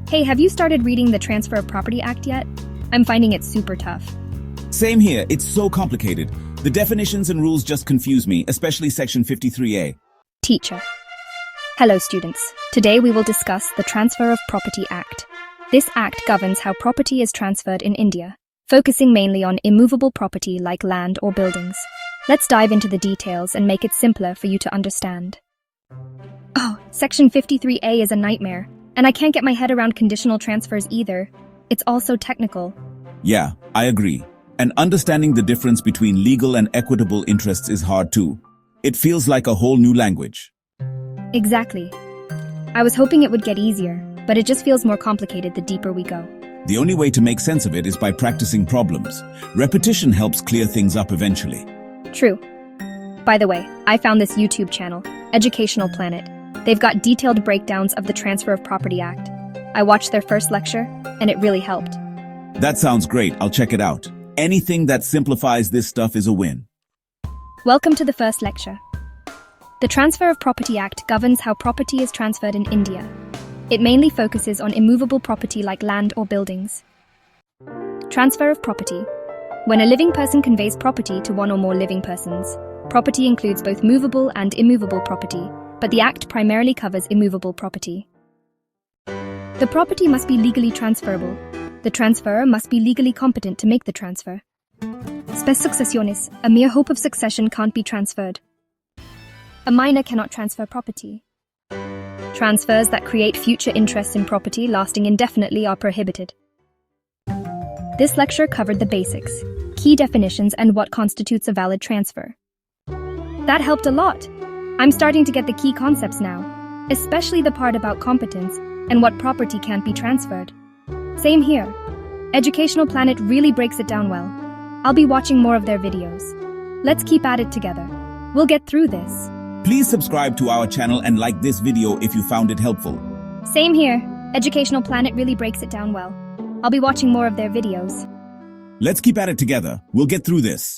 Hey, have you started reading the Transfer of Property Act yet? I'm finding it super tough. Same here, it's so complicated. The definitions and rules just confuse me, especially Section 53A. Teacher. Hello, students. Today we will discuss the Transfer of Property Act. This act governs how property is transferred in India, focusing mainly on immovable property like land or buildings. Let's dive into the details and make it simpler for you to understand. Oh, Section 53A is a nightmare, and I can't get my head around conditional transfers either. It's all so technical. Yeah, I agree. And understanding the difference between legal and equitable interests is hard too. It feels like a whole new language. Exactly. I was hoping it would get easier, but it just feels more complicated the deeper we go. The only way to make sense of it is by practicing problems. Repetition helps clear things up eventually. True. By the way, I found this YouTube channel, Educational Planet. They've got detailed breakdowns of the Transfer of Property Act. I watched their first lecture, and it really helped. That sounds great, I'll check it out. Anything that simplifies this stuff is a win. Welcome to the first lecture. The Transfer of Property Act governs how property is transferred in India. It mainly focuses on immovable property like land or buildings. Transfer of property. When a living person conveys property to one or more living persons, property includes both movable and immovable property, but the Act primarily covers immovable property. The property must be legally transferable. The transferor must be legally competent to make the transfer. Spes successionis, a mere hope of succession can't be transferred. A minor cannot transfer property. Transfers that create future interests in property lasting indefinitely are prohibited. This lecture covered the basics, key definitions, and what constitutes a valid transfer. That helped a lot. I'm starting to get the key concepts now, especially the part about competence and what property can't be transferred. Same here. Educational Planet really breaks it down well. I'll be watching more of their videos. Let's keep at it together. We'll get through this. Please subscribe to our channel and like this video if you found it helpful. Same here. Educational Planet really breaks it down well. I'll be watching more of their videos. Let's keep at it together. We'll get through this.